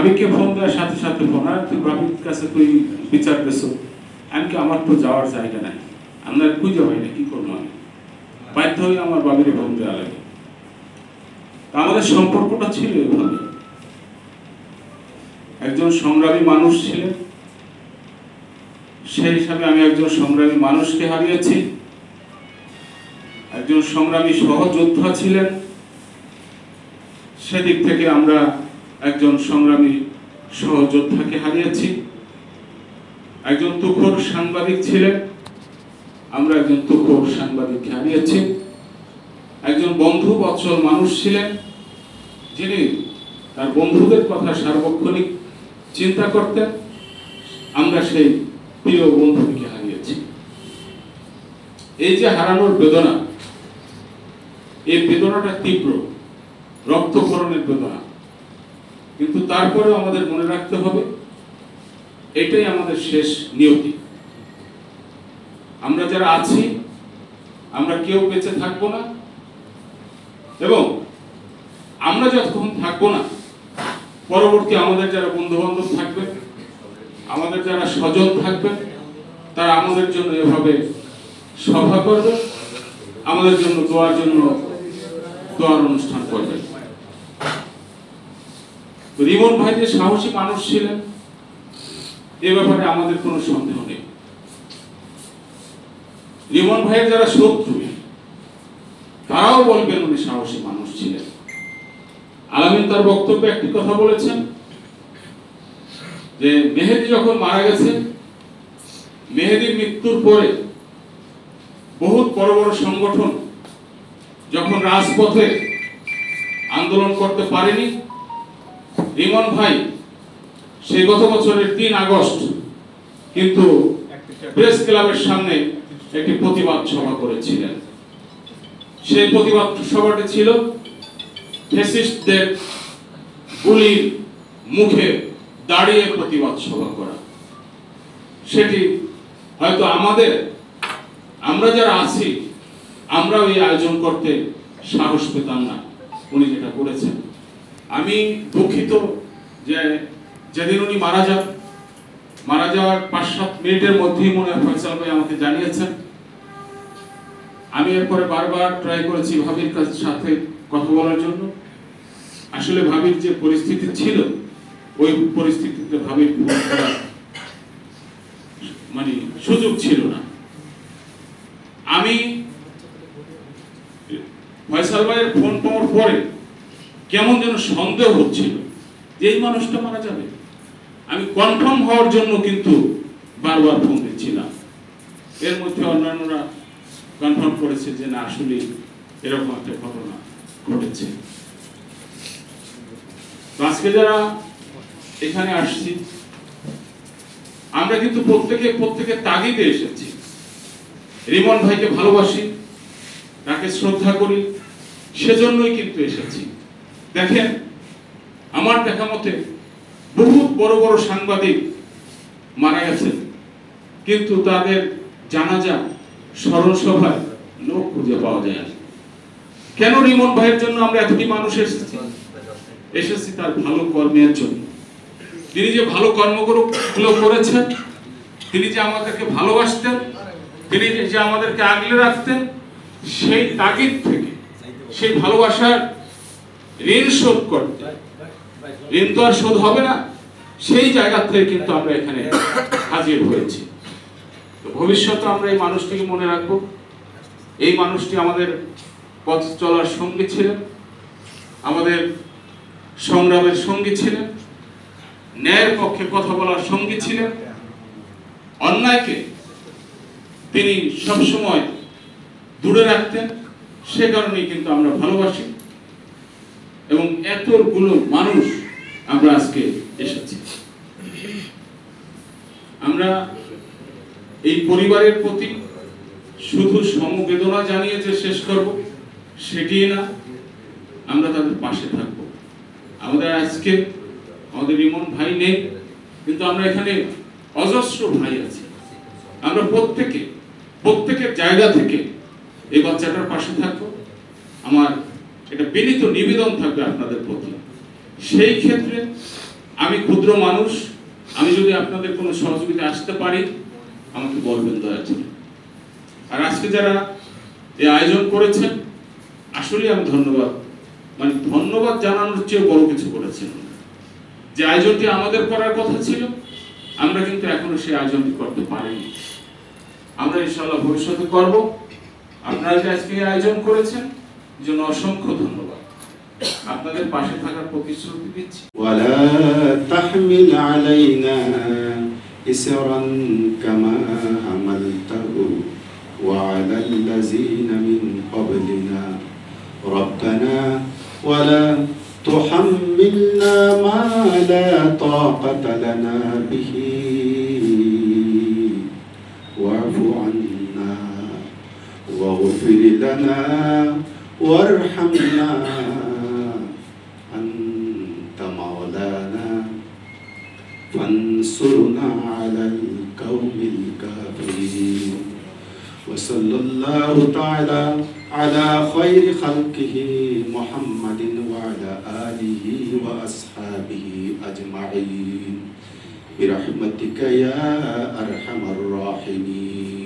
ভাবিকে ফোন দেওয়ার সাথে সাথে ফোন, আর তুই ভাবির কাছে তুই বিচার পেছো, আমি কি আমার তো যাওয়ার জায়গা নাই, আমরা খুঁজে পাই না, কি করবো আমি, বাধ্য হয়ে আমার ভাবির ফোন দেওয়া লাগে। আমাদের সম্পর্কটা ছিল এভাবে। একজন সংগ্রামী মানুষ ছিলেন, সেই হিসাবে আমি একজন সংগ্রামী মানুষকে হারিয়েছি। একজন সংগ্রামী সহযোদ্ধা ছিলেন, সেদিক থেকে আমরা একজন সংগ্রামী সহযোদ্ধাকে হারিয়েছি। একজন তুখোর সাংবাদিক ছিলেন, আমরা একজন তুখোর সাংবাদিককে হারিয়েছি। একজন বন্ধু বৎসল মানুষ ছিলেন, যিনি তার বন্ধুদের কথা সার্বক্ষণিক চিন্তা করতেন, আমরা সেই প্রিয় বন্ধুকে হারিয়েছি। এই যে হারানোর বেদনা, এই বেদনাটা তীব্র, রক্তক্ষরণের বেদনা, কিন্তু তারপরেও আমাদের মনে রাখতে হবে এটাই আমাদের শেষ নিয়তি। আমরা যারা আছি, আমরা কেউ বেঁচে থাকবো না, এবং আমরা যতক্ষণ থাকবো না, পরবর্তী আমাদের যারা বন্ধু বান্ধব থাকবে, আমাদের যারা স্বজন থাকবে, তারা আমাদের জন্য এভাবে সভা করবে, আমাদের জন্য দোয়ার অনুষ্ঠান করবে। রিমন ভাই যে সাহসী মানুষ ছিলেন, এ ব্যাপারে আমাদের কোনো সন্দেহ নেই। রিমন ভাইয়ের যারা শত্রু, তারাও বলবেন উনি সাহসী মানুষ ছিলেন। আলামিন তার বক্তব্যে একটি কথা বলেছেন যে মেহেদী যখন মারা গেছে, মেহেদীর মৃত্যুর পরে বহুত বড় বড় সংগঠন যখন রাজপথে আন্দোলন করতে পারেনি, রিমন ভাই সেই গত বছরের 3 আগস্ট কিন্তু প্রেস ক্লাবের সামনে একটি প্রতিবাদ সভা করেছিলেন। সেই প্রতিবাদ সভাটি ছিল ফ্যাসিস্টদের গুলির মুখে দাঁড়িয়ে প্রতিবাদ সভা করা। সেটি হয়তো আমরা যারা আছি, আমরাও এই আয়োজন করতে সাহস পেতাম না, উনি যেটা করেছেন। আমি দুঃখিত যে যেদিন উনি মারা যাওয়ার 5-7 মিনিটের মধ্যেই মনে হয় ফয়সাল ভাই আমাকে জানিয়েছেন। আমি এরপরে বারবার ট্রাই করেছি ভাবির সাথে কথা বলার জন্য। আসলে ভাবির যে পরিস্থিতি ছিল, ওই পরিস্থিতিতে ভাবির ফোন করার মানে সুযোগ ছিল না। আমি ফয়সাল ভাইয়ের ফোন পাওয়ার পরে কেমন যেন সন্দেহ হচ্ছিল যে এই মানুষটা মারা যাবে। আমি কনফার্ম হওয়ার জন্য কিন্তু বারবার ফোন দিচ্ছিলাম। এর মধ্যে অন্যান্যরা কনফার্ম করেছে যে না, আসলে এরকম একটা ঘটনা ঘটেছে। আজকে যারা এখানে আসছি, আমরা কিন্তু প্রত্যেকে তাগিদে এসেছি। রিমন ভাইকে ভালোবাসি, তাকে শ্রদ্ধা করি, সেজন্যই কিন্তু এসেছি। দেখেন, আমার দেখা মতে বহুত বড় বড় সাংবাদিক মারা গেছেন, কিন্তু তাদের জানাজা স্মরণ সভায় লোক খুঁজে পাওয়া যায় না। কেন? রিমন ভাইয়ের জন্য আমরা এতটি মানুষ এসেছি তার ভালো কর্মের জন্য। তিনি যে ভালো কর্মগুলো করেছেন, তিনি যে আমাদেরকে ভালোবাসতেন, তিনি যে আমাদেরকে আগলে রাখতেন, সেই তাগিদ থেকে, সেই ভালোবাসার ঋণ শোধ করতে, ঋণ তো আর শোধ হবে না, সেই জায়গা থেকে কিন্তু আমরা এখানে হাজির হয়েছি। তো ভবিষ্যতে আমরা এই মানুষটিকে মনে রাখবো। এই মানুষটি আমাদের পথ চলার সঙ্গী ছিলেন, আমাদের সংগ্রামের সঙ্গী ছিলেন, ন্যায়ের পক্ষে কথা বলার সঙ্গী ছিলেন। অন্যায়কে তিনি সবসময় দূরে রাখতেন, সে কারণেই কিন্তু আমরা ভালোবাসি এবং এতগুলো মানুষ আমরা আজকে এসেছি। আমরা এই পরিবারের প্রতি শুধু সমবেদনা জানিয়ে যে শেষ করব সেটি না, আমরা তাদের পাশে থাকব। আমাদের রিমন ভাই নেই, কিন্তু আমরা এখানে অজস্র ভাই আছি। আমরা প্রত্যেকের জায়গা থেকে এই বাচ্চাটার পাশে থাকবো। আমার এটা বিনীত নিবেদন থাকবে আপনাদের প্রতি। সেই ক্ষেত্রে আমি ক্ষুদ্র মানুষ, আমি যদি আপনাদের কোনো সহযোগিতা আসতে পারি আমাকে বলবেন দয়া করে। আর আজকে যারা এই আয়োজন করেছেন আসলে আমি ধন্যবাদ জানানোর চেয়ে বড় কিছু করেছেন। যে আয়োজনটি আমাদের করার কথা ছিল আমরা কিন্তু এখনো সেই আয়োজনটি করতে পারিনি। আমরা ইনশাআল্লাহ ভবিষ্যতে করব। আপনারা যে আজকে আয়োজন করেছেন জন্য অসংখ্য ধন্যবাদ। আপনাদের পাশে থাকার প্রতিশ্রুতি দিচ্ছি। ওয়ালা তাহমিল আলাইনা ইসরান কামা হামালতাহু ওয়া আলাল্লাযিনা মিন ক্বাবলিনা রব্বানা ওয়ালা তুহাম্মিলনা মা লা তাকাতা লানা বিহি ওয়া'ফু আন্না ওয়াগফির লানা ওয়ারহামনা فانصرنا على القوم الكافرين وصلى الله تعالى على خير خلقه محمد وعلى آله وأصحابه أجمعين برحمتك يا أرحم الراحمين.